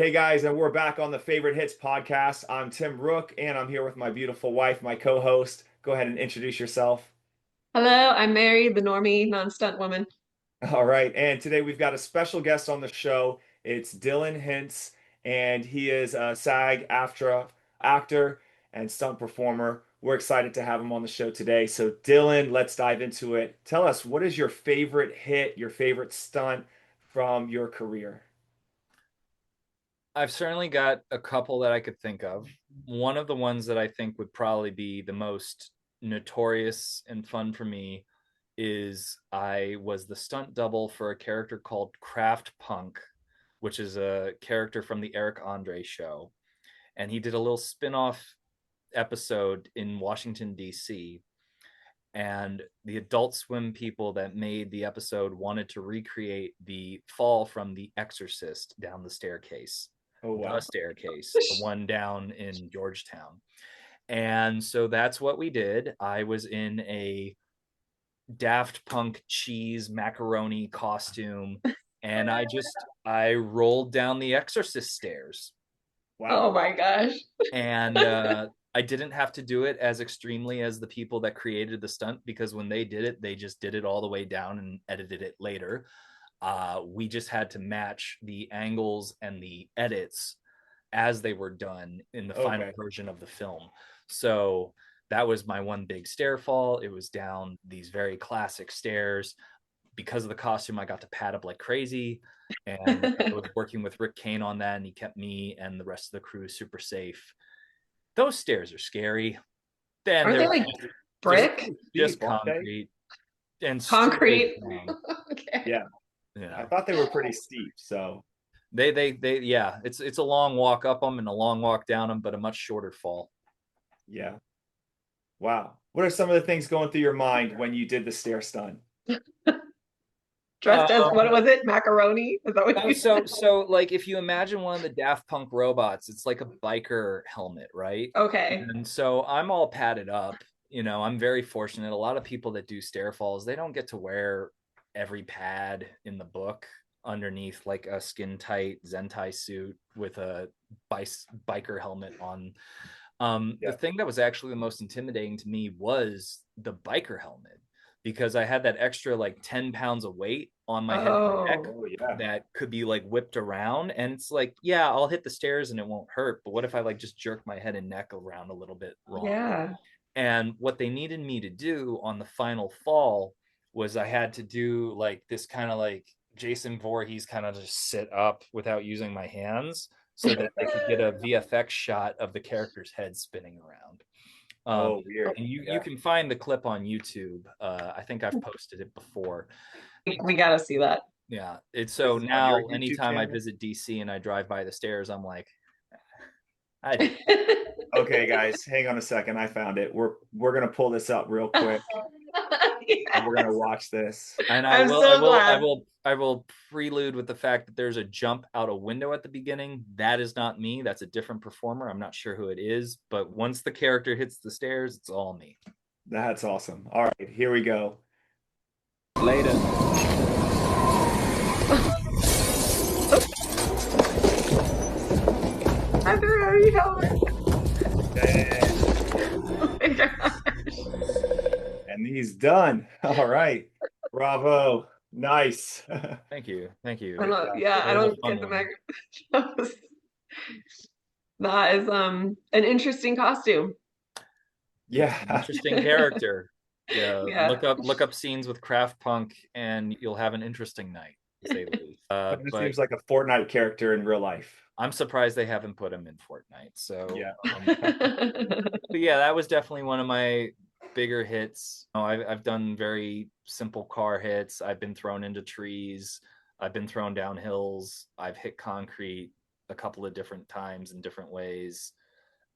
Hey guys, and we're back on the Favorite Hits podcast. I'm Tim Rook, and I'm here with my beautiful wife, my co-host. Go ahead and introduce yourself. Hello, I'm Mary, the normie non-stunt woman. All right, and today we've got a special guest on the show. It's Dylan Hintz, and he is a SAG-AFTRA actor and stunt performer. We're excited to have him on the show today. So, Dylan, let's dive into it. Tell us, what is your favorite hit, your favorite stunt from your career? I've certainly got a couple that I could think of. One of the ones that I think would probably be the most notorious and fun for me is I was the stunt double for a character called Craft Punk, which is a character from the Eric Andre show. And he did a little spin-off episode in Washington, D.C. And the Adult Swim people that made the episode wanted to recreate the fall from The Exorcist down the staircase, Oh, the wow. staircase, the one down in Georgetown. And so that's what we did. I was in a Daft Punk cheese macaroni costume, and I rolled down the Exorcist stairs. Oh Wow. my gosh. And I didn't have to do it as extremely as the people that created the stunt, because when they did it, they just did it all the way down and edited it later. We just had to match the angles and the edits as they were done in the final Okay. version of the film. So that was my one big stair fall. It was down these very classic stairs. Because of the costume, I got to pad up like crazy. And I was working with Rick Kane on that, and he kept me and the rest of the crew super safe. Those stairs are scary. Then Aren't they they're like They're just brick? pretty just steep, aren't they? concrete and straight Concrete? down. Okay. Yeah, You I know, thought they were pretty steep. So, they yeah, it's a long walk up them and a long walk down them, but a much shorter fall. yeah. Wow. What are some of the things going through your mind when you did the stair stunt? Dressed as what Um, was it? Macaroni? Is that what no, you said? so like if you imagine one of the Daft Punk robots, it's like a biker helmet, right? Okay. And so I'm all padded up. I'm very fortunate. A lot of people that do stair falls, they don't get to wear every pad in the book underneath like a skin tight Zentai suit with a biker helmet on. The Yeah. thing that was actually the most intimidating to me was the biker helmet, because I had that extra like 10 pounds of weight on my head and neck Oh, Oh, yeah. that could be like whipped around. And it's like, yeah, I'll hit the stairs and it won't hurt. But what if I like just jerk my head and neck around a little bit wrong? yeah. And what they needed me to do on the final fall was I had to do like this kind of like Jason Voorhees kind of just sit up without using my hands so that I could get a VFX shot of the character's head spinning around. Oh, weird. And you Yeah. can find the clip on YouTube. I think I've posted it before. We gotta see that. Yeah, it's Is so it on your now YouTube anytime I channel? visit DC and I drive by the stairs, I'm like, I did. Okay, guys, hang on a second. I found it. We're gonna pull this up real quick and we're gonna Yes. watch this. And I I'm will, I so will, I glad. will, I will prelude with the fact that there's a jump out a window at the beginning. That is not me. That's a different performer. I'm not sure who it is, but once the character hits the stairs, it's all me. That's awesome. All right, here we go. Later. I threw already helmet. And, Oh my gosh. and he's done. All right. Bravo. Nice. Thank you, thank I you. don't, yeah, That I was a don't fun get the one. mac. That is an interesting costume. It's an Yeah. interesting character. Yeah, Yeah. look up scenes with Craft Punk, and you'll have an interesting night, to say the least. Kind of But seems like a Fortnite character in real life. I'm surprised they haven't put him in Fortnite. Yeah. But yeah, that was definitely one of my bigger hits. I've done very simple car hits. I've been thrown into trees. I've been thrown down hills. I've hit concrete a couple of different times in different ways,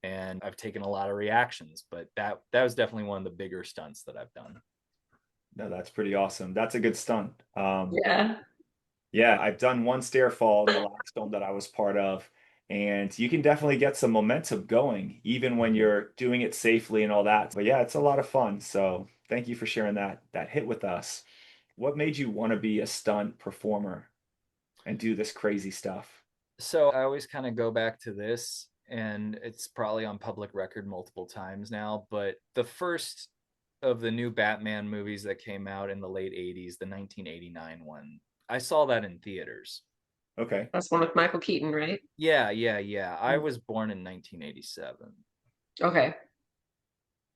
and I've taken a lot of reactions. But that was definitely one of the bigger stunts that I've done. No, that's pretty awesome. That's a good stunt. Yeah. Yeah, I've done one stair fall in the last film that I was part of, and you can definitely get some momentum going, even when you're doing it safely and all that. But yeah, it's a lot of fun. So thank you for sharing that hit with us. What made you want to be a stunt performer and do this crazy stuff? So I always kind of go back to this, and it's probably on public record multiple times now, but the first of the new Batman movies that came out in the late 80s, the 1989 one, I saw that in theaters. Okay. That's one with Michael Keaton, right? Yeah. I was born in 1987. Okay.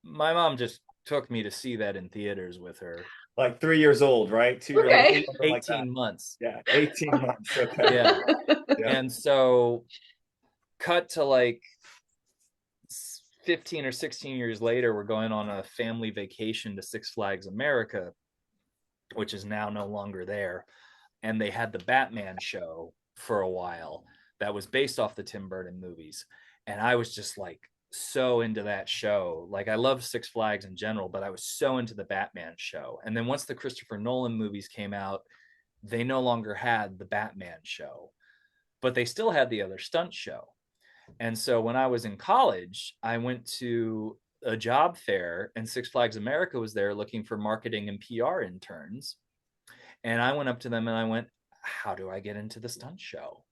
My mom just took me to see that in theaters with her. Like 3 years old, right? 2 years old, Okay. something like that. 18 months. Yeah, 18 months. Okay. Yeah. Yeah. And so cut to like 15 or 16 years later, we're going on a family vacation to Six Flags America, which is now no longer there. And they had the Batman show for a while that was based off the Tim Burton movies. And I was just like so into that show. Like I love Six Flags in general, but I was so into the Batman show. And then once the Christopher Nolan movies came out, they no longer had the Batman show, but they still had the other stunt show. And so when I was in college, I went to a job fair, and Six Flags America was there looking for marketing and PR interns. And I went up to them and I went, how do I get into the stunt show?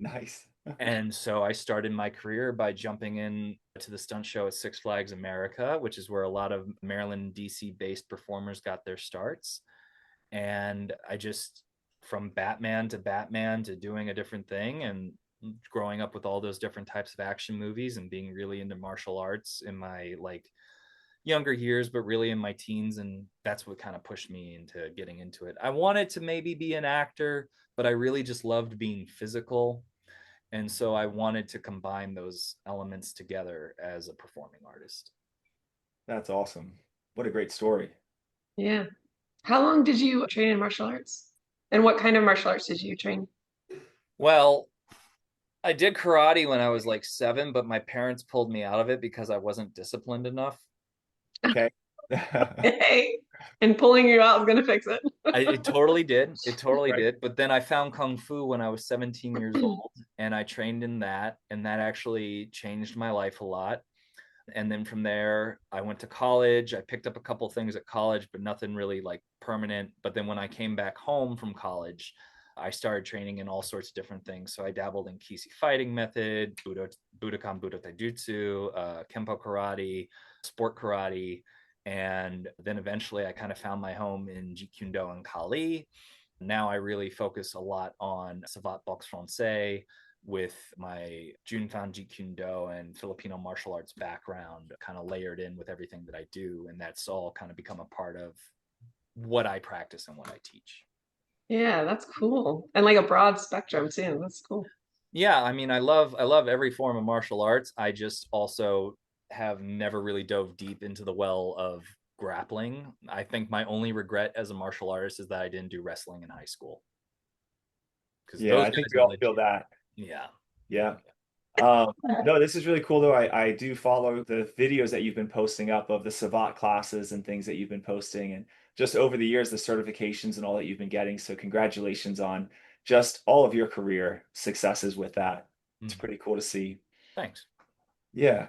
Nice. And so I started my career by jumping in to the stunt show at Six Flags America, which is where a lot of Maryland, DC based performers got their starts. And I just, from Batman to doing a different thing, and growing up with all those different types of action movies and being really into martial arts in my like younger years, but really in my teens. And that's what kind of pushed me into getting into it. I wanted to maybe be an actor, but I really just loved being physical. And so I wanted to combine those elements together as a performing artist. That's awesome. What a great story. Yeah. How long did you train in martial arts? And what kind of martial arts did you train? Well, I did karate when I was like 7, but my parents pulled me out of it because I wasn't disciplined enough. Okay. Hey, and pulling you out is gonna fix it. It totally did. It totally Right. did. But then I found Kung Fu when I was 17 years old, and I trained in that. And that actually changed my life a lot. And then from there, I went to college. I picked up a couple things at college, but nothing really like permanent. But then when I came back home from college, I started training in all sorts of different things. So I dabbled in Kisi fighting method, Budokan Budo Taijutsu, Kempo karate, sport karate. And then eventually I kind of found my home in Jeet Kune Do and Kali. Now I really focus a lot on Savate Boxe Français with my Junfan Jeet Kune Do and Filipino martial arts background kind of layered in with everything that I do. And that's all kind of become a part of what I practice and what I teach. Yeah, that's cool. And like a broad spectrum too. That's cool. Yeah, I mean, I love every form of martial arts. I just also have never really dove deep into the well of grappling. I think my only regret as a martial artist is that I didn't do wrestling in high school. Because Yeah, those I think guys we are all feel legit. that. Yeah. Yeah. No, this is really cool though. I do follow the videos that you've been posting up of the Savat classes and things that you've been posting, and just over the years, the certifications and all that you've been getting. So congratulations on just all of your career successes with that. It's Mm. pretty cool to see. Thanks. Yeah.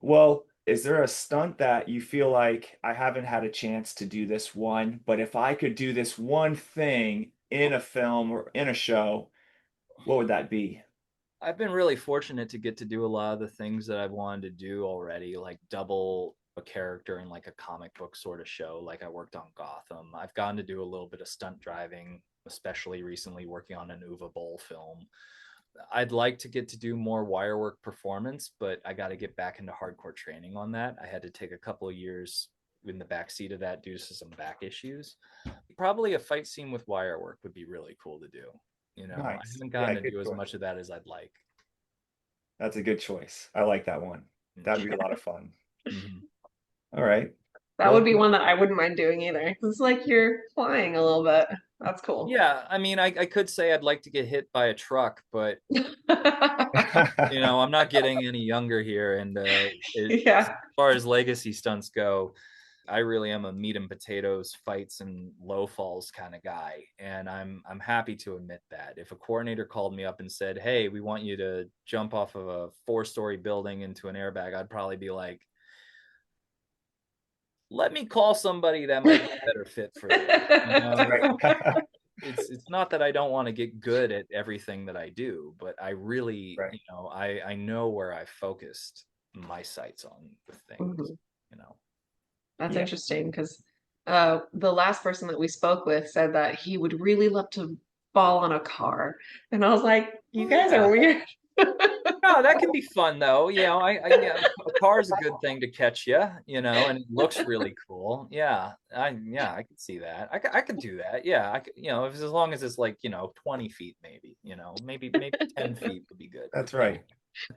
Well, is there a stunt that you feel like I haven't had a chance to do this one, but if I could do this one thing in a film or in a show, what would that be? I've been really fortunate to get to do a lot of the things that I've wanted to do already, like double a character in like a comic book sort of show. Like I worked on Gotham. I've gotten to do a little bit of stunt driving, especially recently working on an Uva Bowl film. I'd like to get to do more wire work performance, but I got to get back into hardcore training on that. I had to take a couple of years in the backseat of that due to some back issues. Probably a fight scene with wire work would be really cool to do. I Nice. haven't Yeah, gotten to good do as choice. much of that as I'd like. That's a good choice. I like that one. That'd be a lot of fun. Mm-hmm. All right. That Well, would be one that I wouldn't mind doing either. It's like you're flying a little bit. That's cool. Yeah, I mean, I could say I'd like to get hit by a truck, but I'm not getting any younger here. And as Yeah. far as legacy stunts go, I really am a meat and potatoes, fights and low falls kind of guy, and I'm happy to admit that. If a coordinator called me up and said, "Hey, we want you to jump off of a 4-story building into an airbag," I'd probably be like, "Let me call somebody that might be a better fit for this." right. it's not that I don't want to get good at everything that I do, but I really, Right. I know where I focused my sights on with things, Mhm. you know. That's Yeah. interesting because the last person that we spoke with said that he would really love to fall on a car. And I was like, you Oh guys yeah. are weird. No, that can be fun though. Yeah, a car is a good thing to catch you, and it looks really cool. I could see that. I could do that. Yeah, I could, as long as it's like 20 feet, maybe, maybe 10 feet would be good. That's right.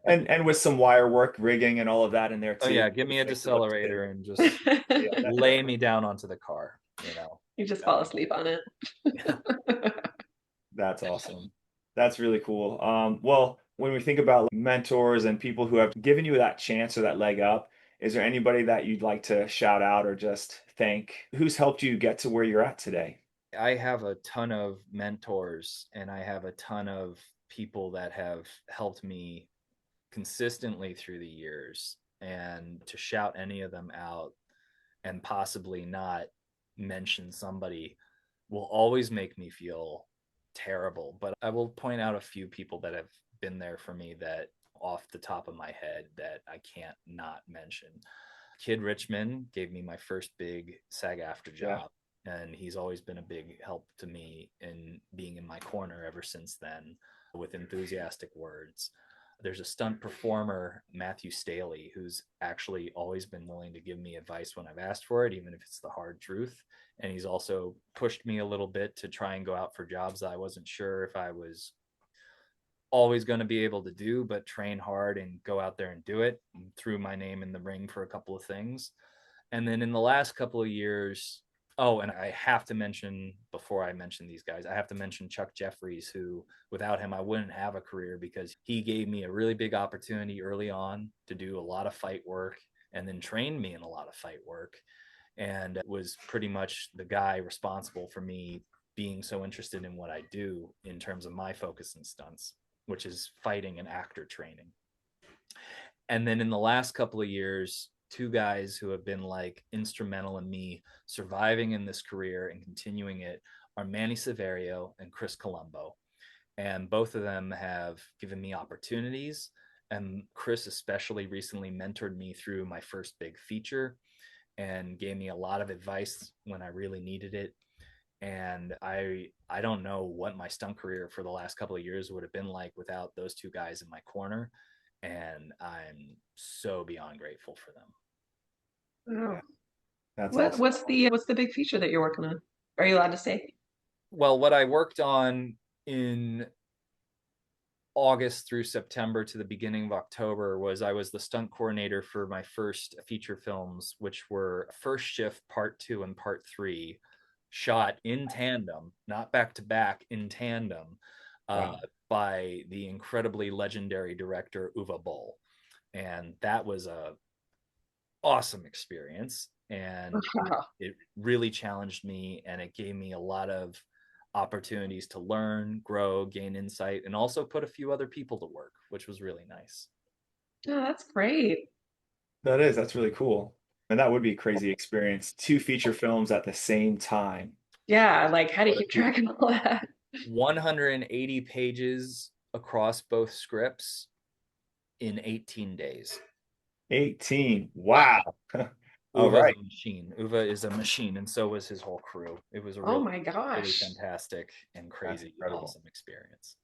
And with some wire work, rigging, and all of that in there Oh too, yeah, give me a makes it look big. decelerator and just Yeah, lay me down onto the car. You just That'd fall be asleep on it. great. that's awesome. That's really cool. Well, when we think about mentors and people who have given you that chance or that leg up, is there anybody that you'd like to shout out or just thank who's helped you get to where you're at today? I have a ton of mentors and I have a ton of people that have helped me consistently through the years. And to shout any of them out and possibly not mention somebody will always make me feel terrible. But I will point out a few people that have been there for me that off the top of my head that I can't not mention. Kid Richmond gave me my first big SAG after Yeah. job. And he's always been a big help to me in being in my corner ever since then with enthusiastic words. There's a stunt performer, Matthew Staley, who's actually always been willing to give me advice when I've asked for it, even if it's the hard truth. And he's also pushed me a little bit to try and go out for jobs that I wasn't sure if I was always going to be able to do, but train hard and go out there and do it. And threw my name in the ring for a couple of things. And then in the last couple of years, oh, and I have to mention, before I mention these guys, I have to mention Chuck Jeffries, who without him, I wouldn't have a career because he gave me a really big opportunity early on to do a lot of fight work and then trained me in a lot of fight work. And was pretty much the guy responsible for me being so interested in what I do in terms of my focus in stunts, which is fighting and actor training. And then in the last couple of years, two guys who have been like instrumental in me surviving in this career and continuing it are Manny Severio and Chris Colombo. And both of them have given me opportunities. And Chris especially recently mentored me through my first big feature and gave me a lot of advice when I really needed it. And I don't know what my stunt career for the last couple of years would have been like without those two guys in my corner. And I'm so beyond grateful for them. Wow. That's awesome. What's the big feature that you're working on? Are you allowed to say? Well, what I worked on in August through September to the beginning of October was I was the stunt coordinator for my first feature films, which were First Shift Part 2 and Part 3, shot in tandem, not back to back, in tandem, uh, Wow. by the incredibly legendary director Uwe Boll. And that was a awesome experience. And Wow. it really challenged me and it gave me a lot of opportunities to learn, grow, gain insight, and also put a few other people to work, which was really nice. Oh, that's great. That's really cool. And that would be a crazy experience. Two feature films at the same time. Yeah, like how do you keep track of all that? 180 pages across both scripts in 18 days. 18. Wow. All Uva's right. a machine. Uva is a machine, and so was his whole crew. It was a Oh really, my really gosh. fantastic and That's crazy, incredible. awesome experience.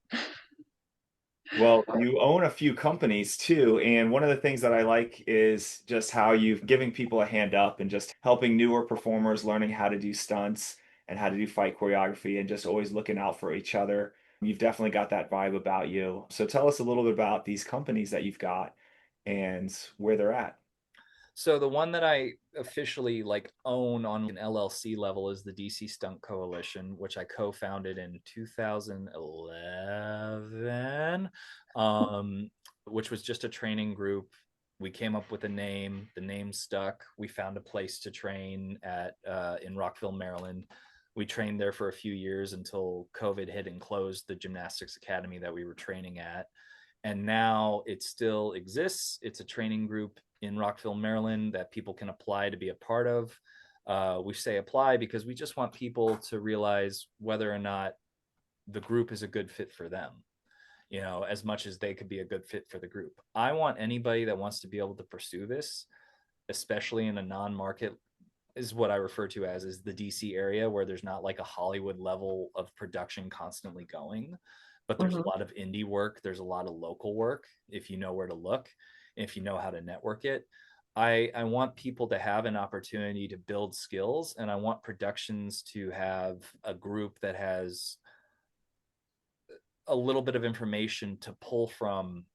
Well, you own a few companies too, and one of the things that I like is just how you've giving people a hand up and just helping newer performers learning how to do stunts and how to do fight choreography and just always looking out for each other. You've definitely got that vibe about you. So tell us a little bit about these companies that you've got and where they're at. So the one that I officially like own on an LLC level is the DC Stunt Coalition, which I co-founded in 2011, which was just a training group. We came up with a name. The name stuck. We found a place to train at in Rockville, Maryland. We trained there for a few years until COVID hit and closed the gymnastics academy that we were training at. And now it still exists. It's a training group in Rockville, Maryland that people can apply to be a part of. We say apply because we just want people to realize whether or not the group is a good fit for them, you know, as much as they could be a good fit for the group. I want anybody that wants to be able to pursue this, especially in a non-market, is what I refer to as is the DC area, where there's not like a Hollywood level of production constantly going, but there's a Mhm. lot of indie work. There's a lot of local work if you know where to look, if you know how to network it. I want people to have an opportunity to build skills, and I want productions to have a group that has a little bit of information to pull from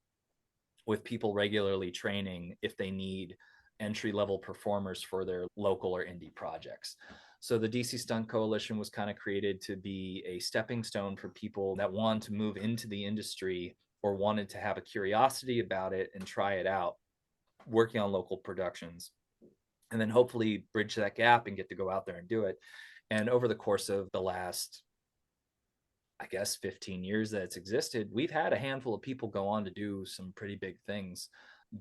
with people regularly training if they need entry level performers for their local or indie projects. So the DC Stunt Coalition was kind of created to be a stepping stone for people that want to move into the industry or wanted to have a curiosity about it and try it out, working on local productions, and then hopefully bridge that gap and get to go out there and do it. And over the course of the last, I guess, 15 years that it's existed, we've had a handful of people go on to do some pretty big things,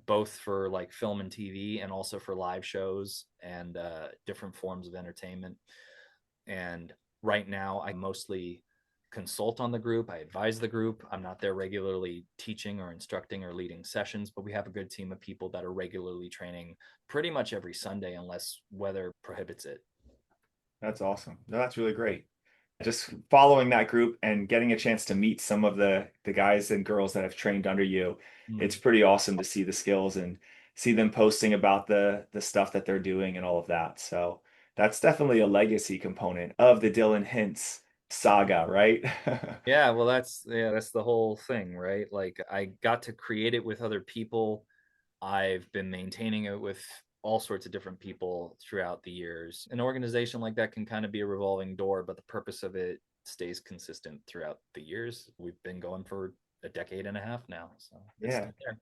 both for like film and TV and also for live shows and different forms of entertainment. And right now, I mostly consult on the group. I advise the group. I'm not there regularly teaching or instructing or leading sessions, but we have a good team of people that are regularly training pretty much every Sunday unless weather prohibits it. That's awesome. No, that's really great. Just following that group and getting a chance to meet some of the guys and girls that have trained under you, it's Mm. pretty awesome to see the skills and see them posting about the stuff that they're doing and all of that. So that's definitely a legacy component of the Dylan Hintz saga, right? Yeah, well, that's the whole thing, right? Like I got to create it with other people. I've been maintaining it with all sorts of different people throughout the years. An organization like that can kind of be a revolving door, but the purpose of it stays consistent throughout the years. We've been going for a decade and a half now, so it's Yeah, still there.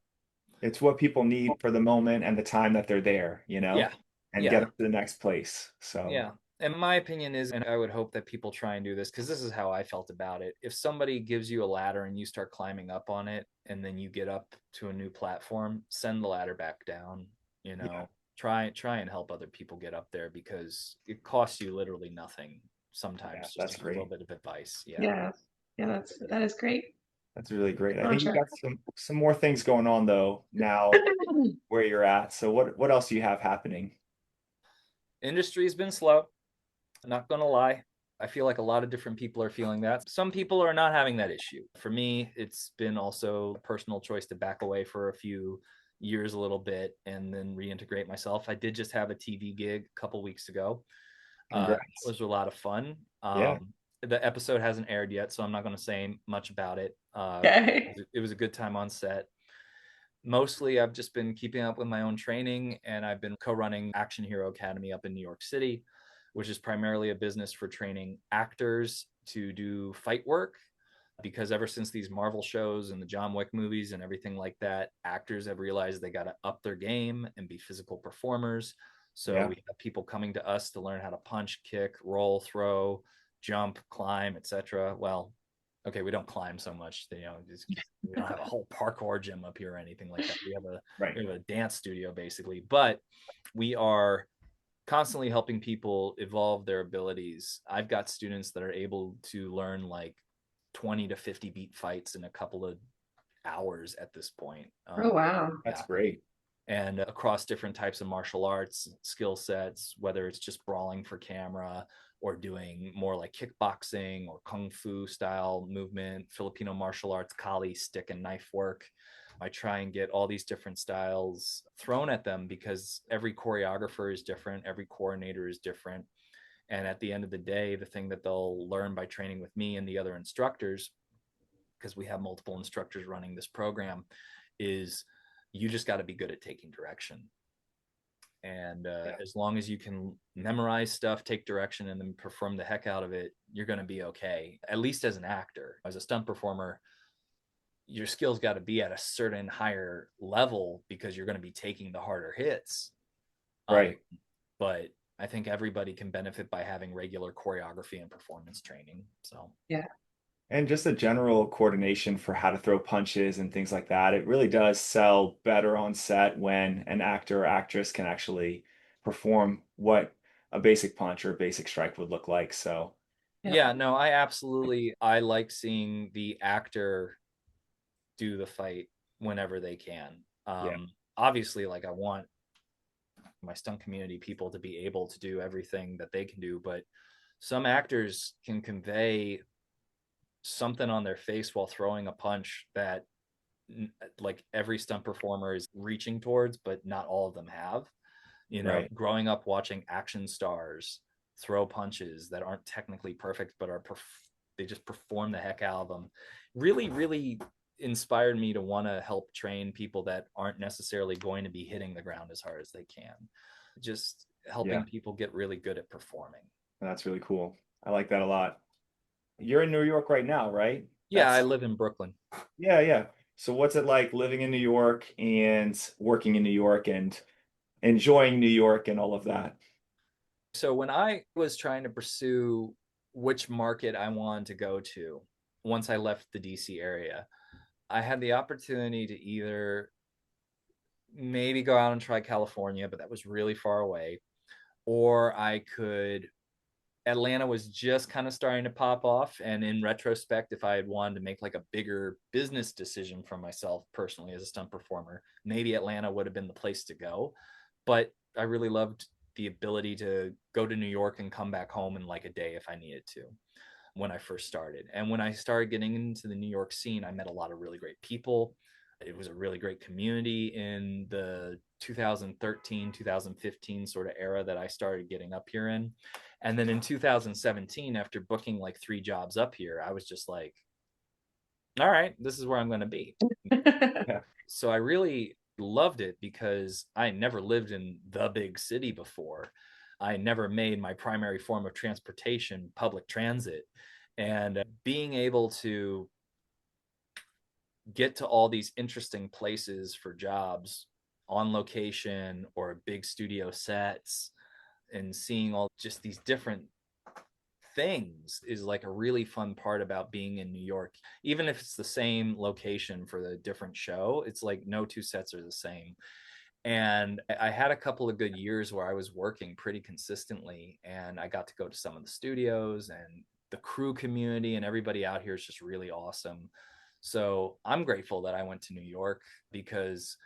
it's what people need for the moment and the time that they're there, Yeah, and get yeah, them to the next place. So, yeah. And my opinion is, and I would hope that people try and do this because this is how I felt about it. If somebody gives you a ladder and you start climbing up on it, and then you get up to a new platform, send the ladder back down. You yeah, know, try and help other people get up there because it costs you literally nothing. yeah, Sometimes just that's to give a little great. bit of advice. Yeah. Yeah. Yeah, that is great. That's really great. I think you Mantra. got some more things going on though now where you're at. So what else do you have happening? Industry's been slow. Not gonna lie. I feel like a lot of different people are feeling that. Some people are not having that issue. For me, it's been also a personal choice to back away for a few years a little bit and then reintegrate myself. I did just have a TV gig a couple weeks ago. It Congrats. was a lot of fun. Yeah, The episode hasn't aired yet, so I'm not going to say much about it. Okay. It was a good time on set. Mostly, I've just been keeping up with my own training, and I've been co-running Action Hero Academy up in New York City, which is primarily a business for training actors to do fight work. Because ever since these Marvel shows and the John Wick movies and everything like that, actors have realized they got to up their game and be physical performers. So yeah, we have people coming to us to learn how to punch, kick, roll, throw, jump, climb, etc. Well, okay, we don't climb so much, you know, we don't have a whole parkour gym up here or anything like that. right. We have a dance studio basically, but we are constantly helping people evolve their abilities. I've got students that are able to learn like 20 to 50 beat fights in a couple of hours at this point. Oh wow. That's Yeah. great. And across different types of martial arts skill sets, whether it's just brawling for camera or doing more like kickboxing or kung fu style movement, Filipino martial arts, kali, stick and knife work. I try and get all these different styles thrown at them because every choreographer is different, every coordinator is different. And at the end of the day, the thing that they'll learn by training with me and the other instructors, because we have multiple instructors running this program, is you just got to be good at taking direction. And Yeah, as long as you can memorize stuff, take direction, and then perform the heck out of it, you're going to be okay, at least as an actor. As a stunt performer, your skills got to be at a certain higher level because you're going to be taking the harder hits. Um, right. but I think everybody can benefit by having regular choreography and performance training. So Yeah. And just a general coordination for how to throw punches and things like that. It really does sell better on set when an actor or actress can actually perform what a basic punch or a basic strike would look like. So Yeah, no, I like seeing the actor do the fight whenever they can. yeah, Obviously, like I want my stunt community people to be able to do everything that they can do, but some actors can convey something on their face while throwing a punch that like every stunt performer is reaching towards, but not all of them have. You know, right. growing up watching action stars throw punches that aren't technically perfect, but they just perform the heck out of them. Really, really inspired me to want to help train people that aren't necessarily going to be hitting the ground as hard as they can. Just Yeah, helping people get really good at performing. that's really cool. I like that a lot. You're in New York right now, right? Yeah, I That's live in Brooklyn. yeah, yeah. So what's it like living in New York and working in New York and enjoying New York and all of that? So when I was trying to pursue which market I wanted to go to once I left the DC area, I had the opportunity to either maybe go out and try California, but that was really far away, or I could. Atlanta was just kind of starting to pop off. And in retrospect, if I had wanted to make like a bigger business decision for myself personally as a stunt performer, maybe Atlanta would have been the place to go. But I really loved the ability to go to New York and come back home in like a day if I needed to when I first started. And when I started getting into the New York scene, I met a lot of really great people. It was a really great community in the 2013, 2015 sort of era that I started getting up here in. And then in 2017, after booking like 3 jobs up here, I was just like, all right, this is where I'm going to be. Yeah. So I really loved it because I never lived in the big city before. I never made my primary form of transportation public transit. And being able to get to all these interesting places for jobs on location or big studio sets and seeing all just these different things is like a really fun part about being in New York. Even if it's the same location for the different show, it's like no two sets are the same. And I had a couple of good years where I was working pretty consistently and I got to go to some of the studios, and the crew community and everybody out here is just really awesome. So I'm grateful that I went to New York, because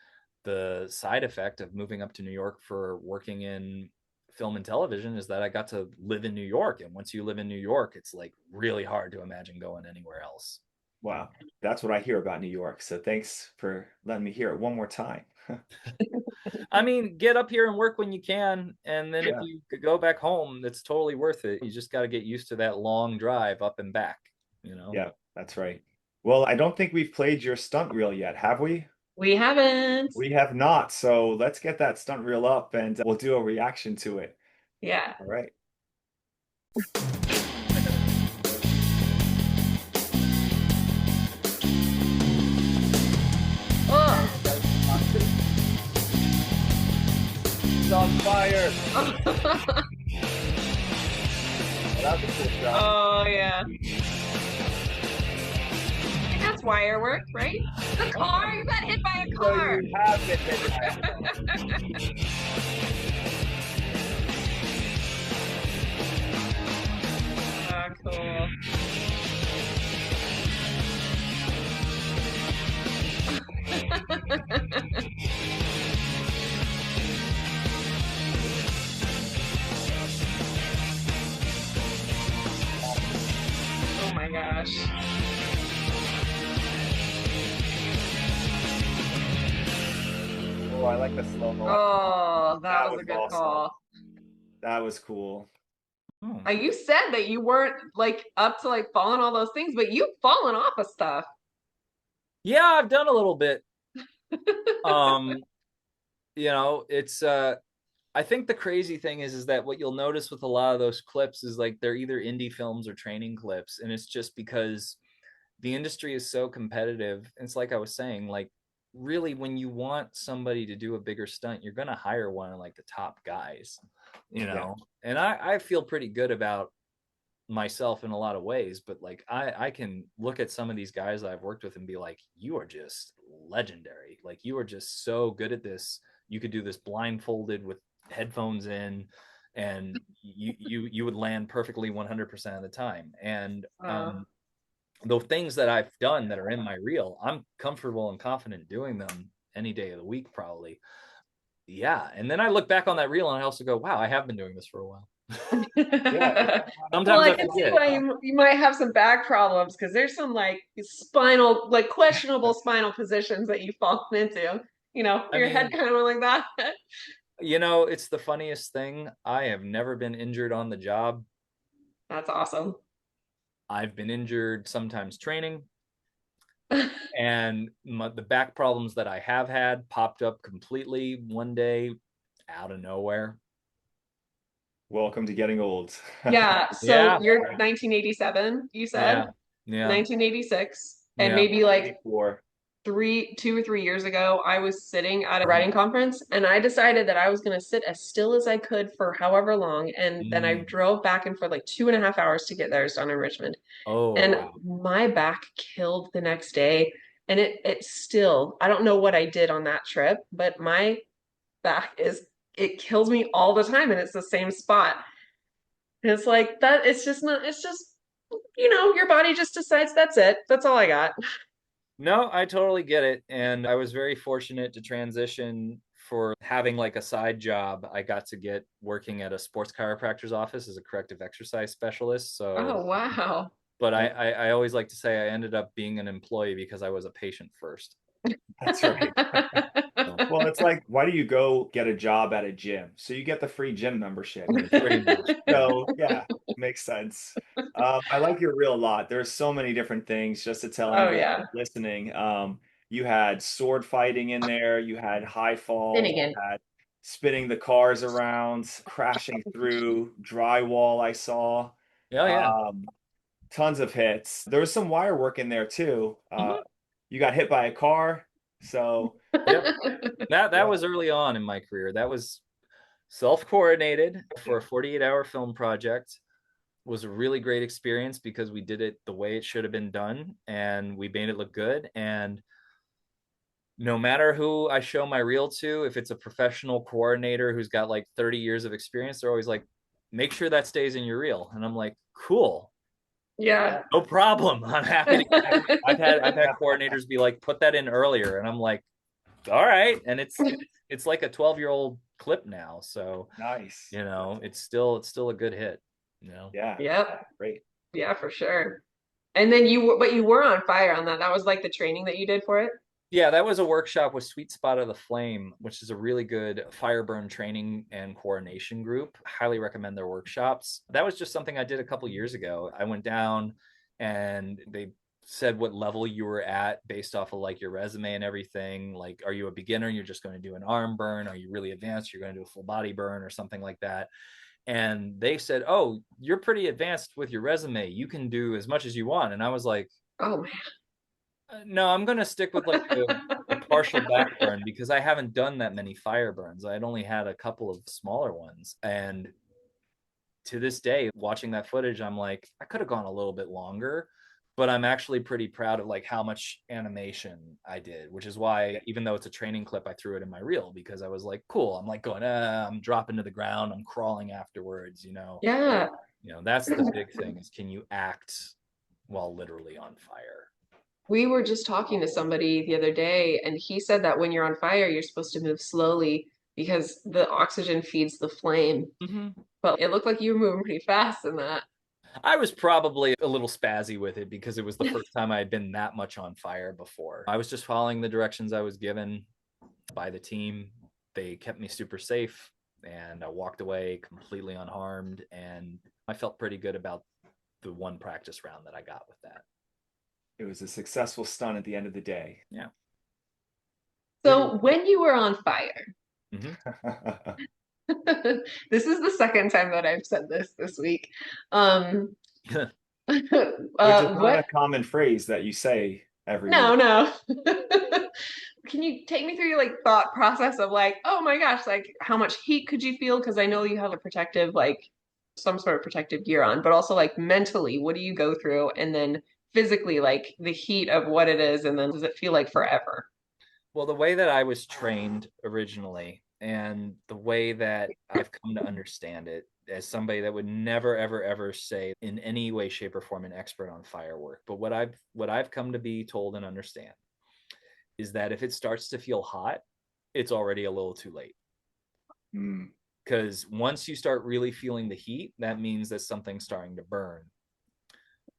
the side effect of moving up to New York for working in film and television is that I got to live in New York. And once you live in New York, it's like really hard to imagine going anywhere else. Wow. That's what I hear about New York. So thanks for letting me hear it one more time. I mean, get up here and work when you can. And then if Yeah. you go back home, it's totally worth it. You just got to get used to that long drive up and back, you know? Yeah, that's right. Well, I don't think we've played your stunt reel yet, have we? We haven't. We have not. So let's get that stunt reel up and we'll do a reaction to it. Yeah. All right. Oh. It's on fire. That's a cool shot. Oh yeah. That's wire work, right? The car, you got hit by a So car. you have been hit by a car. Ah, cool. Oh my gosh. Oh, I like the slow-mo. Oh, that That was was a good awesome. call. That was cool. Oh. You said that you weren't like up to like falling all those things, but you've fallen off of stuff. Yeah, I've done a little bit. Um, you know, it's I think the crazy thing is that what you'll notice with a lot of those clips is like they're either indie films or training clips, and it's just because the industry is so competitive. It's like I was saying, like really when you want somebody to do a bigger stunt, you're gonna hire one of like the top guys, you Yeah. know. And I feel pretty good about myself in a lot of ways, but like I can look at some of these guys that I've worked with and be like, you are just legendary. Like you are just so good at this. You could do this blindfolded with headphones in. and you would land perfectly 100% of the time. And Uh, the things that I've done that are in my reel, I'm comfortable and confident doing them any day of the week, probably. Yeah. And then I look back on that reel and I also go, wow, I have been doing this for a while. Yeah. well, Sometimes I I can see forget. why you might have some back problems because there's some like spinal, like questionable spinal positions that you fall into. I Your head mean, kind of went like that. it's the funniest thing. I have never been injured on the job. That's awesome. I've been injured sometimes training, and the back problems that I have had popped up completely one day out of nowhere. Welcome to getting old. Yeah, so Yeah, you're 1987, you said? yeah, yeah, 1986, and yeah. maybe like 84. 2 or 3 years ago, I was sitting at a writing conference and I decided that I was going to sit as still as I could for however long. And then I Mm. drove back and forth like 2.5 hours to get there to Stone in Richmond. Oh, And wow. my back killed the next day. And it still, I don't know what I did on that trip, but my back it kills me all the time and it's the same spot. And it's like that, it's just not, it's just, your body just decides that's it. That's all I got. No, I totally get it. And I was very fortunate to transition for having like a side job. I got to get working at a sports chiropractor's office as a corrective exercise specialist. So, Oh, wow. but I always like to say I ended up being an employee because I was a patient first. That's right. So, Well, it's like, why do you go get a job at a gym? So you get the free gym membership. pretty much, yeah. So yeah, makes sense. I like your reel a lot. There's so many different things. Just to tell Oh anybody yeah. listening, you had sword fighting in there. You had high falls. You Finnegan. had spinning the cars around, crashing through drywall. I saw Oh, yeah. um, tons of hits. There was some wire work in there too. Mhm. You got hit by a car. So Yep. That yeah, was early on in my career. That was self-coordinated for a 48-hour film project. Was a really great experience because we did it the way it should have been done and we made it look good. And no matter who I show my reel to, if it's a professional coordinator who's got like 30 years of experience, they're always like, make sure that stays in your reel. And I'm like, cool, Yeah. no problem. I'm happy to. I've had coordinators be like, put that in earlier, and I'm like, all right. And it's like a 12-year-old clip now, so nice. it's still a good hit. You know. Yeah, Yep. great. Yeah, for sure. And then but you were on fire on that. That was like the training that you did for it. Yeah, that was a workshop with Sweet Spot of the Flame, which is a really good fire burn training and coordination group. Highly recommend their workshops. That was just something I did a couple years ago. I went down and they said what level you were at based off of like your resume and everything. Like, are you a beginner? You're just going to do an arm burn. Are you really advanced? You're going to do a full body burn or something like that. And they said, oh, you're pretty advanced with your resume. You can do as much as you want. And I was like, Oh no, I'm gonna stick with like a partial man. back burn because I haven't done that many fire burns. I'd only had a couple of smaller ones. And to this day, watching that footage, I'm like, I could have gone a little bit longer, but I'm actually pretty proud of like how much animation I did, which is why even though it's a training clip, I threw it in my reel because I was like, cool. I'm like going, I'm dropping to the ground, I'm crawling afterwards, you know. Yeah. That's the big thing is can you act while literally on fire? We were just talking to somebody the other day, and he said that when you're on fire, you're supposed to move slowly because the oxygen feeds the flame. Mm-hmm. But it looked like you were moving pretty fast in that. I was probably a little spazzy with it because it was the first time I had been that much on fire before. I was just following the directions I was given by the team. They kept me super safe and I walked away completely unharmed. And I felt pretty good about the one practice round that I got with that. It was a successful stunt at the end of the day. Yeah. So when you were on fire, Mm-hmm. this is the second time that I've said this week. Um, Which is not a what? common phrase that you say every No, week. no. Can you take me through your like thought process of like, oh my gosh, like how much heat could you feel? Because I know you have a protective, like some sort of protective gear on, but also like mentally, what do you go through? And then physically, like the heat of what it is, and then does it feel like forever? Well, the way that I was trained originally and the way that I've come to understand it as somebody that would never ever ever say in any way shape or form an expert on firework, but what I've come to be told and understand is that if it starts to feel hot, it's already a little too late. Mm. Because once you start really feeling the heat, that means that something's starting to burn.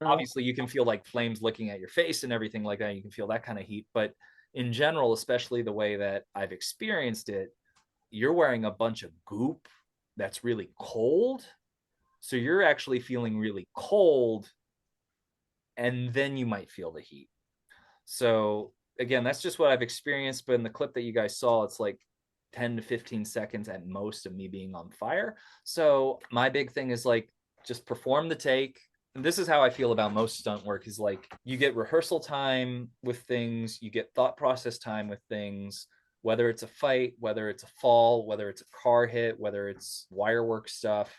Oh, Obviously, you can feel like flames licking at your face and everything like that. You can feel that kind of heat. But in general, especially the way that I've experienced it, you're wearing a bunch of goop that's really cold. So you're actually feeling really cold, and then you might feel the heat. So again, that's just what I've experienced. But in the clip that you guys saw, it's like 10 to 15 seconds at most of me being on fire. So my big thing is like just perform the take. And this is how I feel about most stunt work is like you get rehearsal time with things, you get thought process time with things, whether it's a fight, whether it's a fall, whether it's a car hit, whether it's wire work stuff.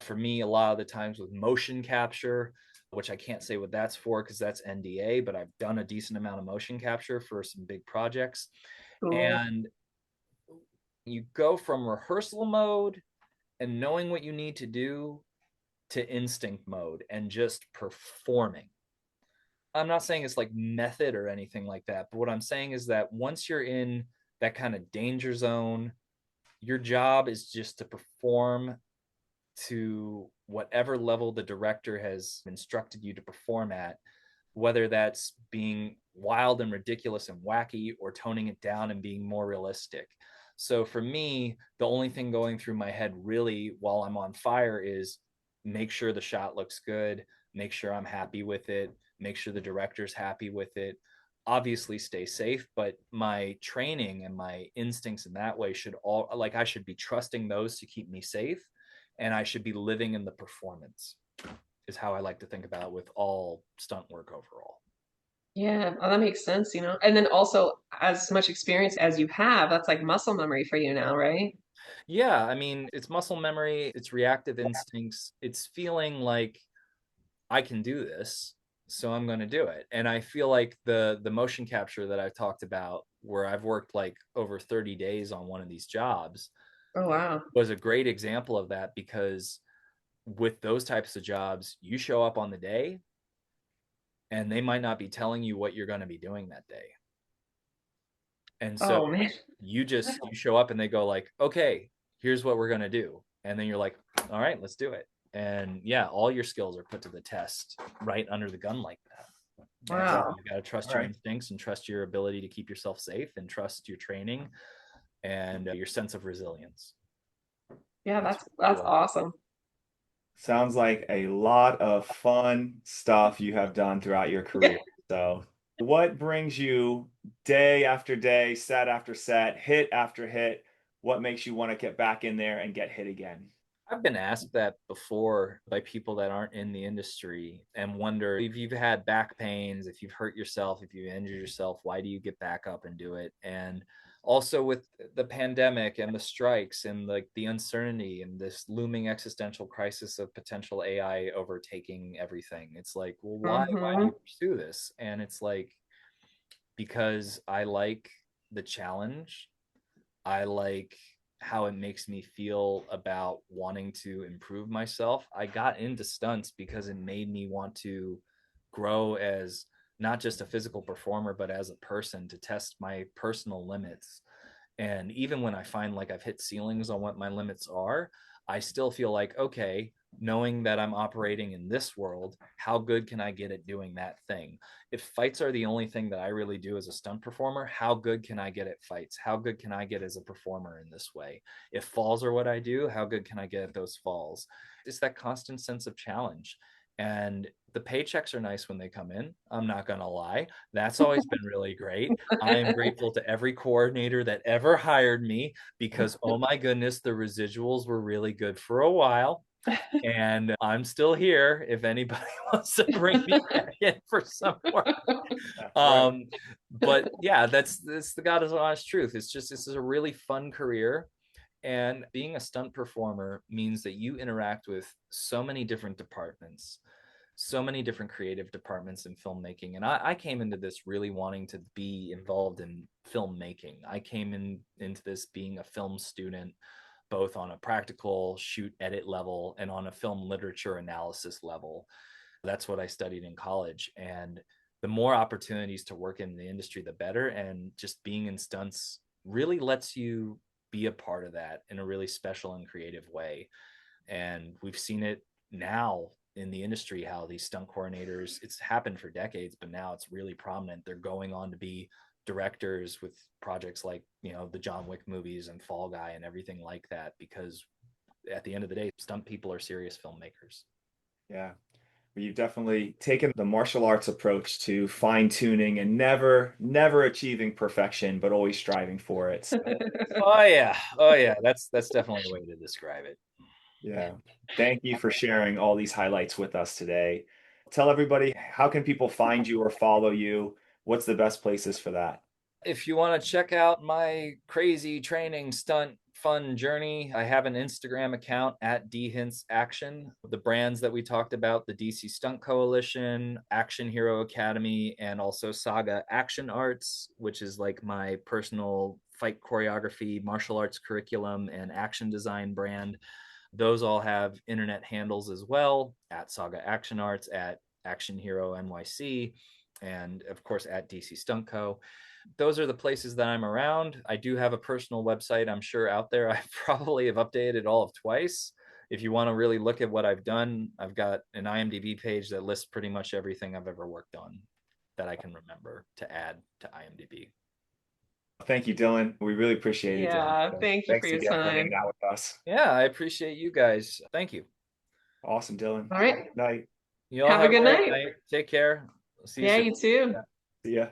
For me, a lot of the times with motion capture, which I can't say what that's for because that's NDA, but I've done a decent amount of motion capture for some big projects. cool. And you go from rehearsal mode and knowing what you need to do to instinct mode and just performing. I'm not saying it's like method or anything like that, but what I'm saying is that once you're in that kind of danger zone, your job is just to perform to whatever level the director has instructed you to perform at, whether that's being wild and ridiculous and wacky or toning it down and being more realistic. So for me, the only thing going through my head really while I'm on fire is make sure the shot looks good, make sure I'm happy with it, make sure the director's happy with it. Obviously stay safe, but my training and my instincts in that way should all like I should be trusting those to keep me safe, and I should be living in the performance is how I like to think about it with all stunt work overall. Yeah, oh, that makes sense, you know. And then also, as much experience as you have, that's like muscle memory for you now, right? Yeah, I mean, it's muscle memory, it's reactive instincts, it's feeling like I can do this, so I'm going to do it. And I feel like the motion capture that I've talked about where I've worked like over 30 days on one of these jobs Oh, wow. was a great example of that because with those types of jobs, you show up on the day and they might not be telling you what you're going to be doing that day. And so Oh, man. you show up and they go like, okay, here's what we're gonna do. And then you're like, all right, let's do it. And yeah, all your skills are put to the test right under the gun like that. And Wow. you gotta trust All your right. instincts and trust your ability to keep yourself safe and trust your training and your sense of resilience. Yeah, That's that's cool. awesome. Sounds like a lot of fun stuff you have done throughout your career. So, what brings you day after day, set after set, hit after hit? What makes you want to get back in there and get hit again? I've been asked that before by people that aren't in the industry and wonder if you've had back pains, if you've hurt yourself, if you've injured yourself, why do you get back up and do it? And also with the pandemic and the strikes and like the uncertainty and this looming existential crisis of potential AI overtaking everything. It's like, well, why do Hmm. you pursue this? And it's like because I like the challenge. I like how it makes me feel about wanting to improve myself. I got into stunts because it made me want to grow as not just a physical performer, but as a person to test my personal limits. And even when I find like I've hit ceilings on what my limits are, I still feel like, okay, knowing that I'm operating in this world, how good can I get at doing that thing? If fights are the only thing that I really do as a stunt performer, how good can I get at fights? How good can I get as a performer in this way? If falls are what I do, how good can I get at those falls? It's that constant sense of challenge. And the paychecks are nice when they come in. I'm not going to lie. That's always been really great. I am grateful to every coordinator that ever hired me because, oh my goodness, the residuals were really good for a while. And I'm still here if anybody wants to bring me back in for some work. That's right. Um, but yeah, that's the God is honest truth. It's just this is a really fun career. And being a stunt performer means that you interact with so many different departments, so many different creative departments in filmmaking. And I came into this really wanting to be involved in filmmaking. I came into this being a film student, both on a practical shoot edit level and on a film literature analysis level. That's what I studied in college. And the more opportunities to work in the industry, the better. And just being in stunts really lets you be a part of that in a really special and creative way. And we've seen it now in the industry, how these stunt coordinators, it's happened for decades, but now it's really prominent. They're going on to be directors with projects like, the John Wick movies and Fall Guy and everything like that, because at the end of the day, stunt people are serious filmmakers. Yeah. You've definitely taken the martial arts approach to fine tuning and never achieving perfection, but always striving for it. So, Oh yeah. That's definitely a way to describe it. yeah. Thank you for sharing all these highlights with us today. Tell everybody, how can people find you or follow you? What's the best places for that? If you want to check out my crazy training stunt fun journey, I have an Instagram account at Hintz Action. The brands that we talked about, the DC Stunt Coalition, Action Hero Academy, and also SAGA Action Arts, which is like my personal fight choreography, martial arts curriculum, and action design brand. Those all have internet handles as well, at SAGA Action Arts, at Action Hero NYC, and of course at DC Stunt Co. Those are the places that I'm around. I do have a personal website, I'm sure, out there. I probably have updated it all of twice. If you want to really look at what I've done, I've got an IMDb page that lists pretty much everything I've ever worked on that I can remember to add to IMDb. Thank you, Dylan. We really appreciate it, Dylan. Yeah, So thank you for thanks your again for time. hanging out with us. Yeah, I appreciate you guys. Thank you. Awesome, Dylan. All right. Night. You all Have a have a good great night. night. Take care. See you Yeah, soon. you too. See ya.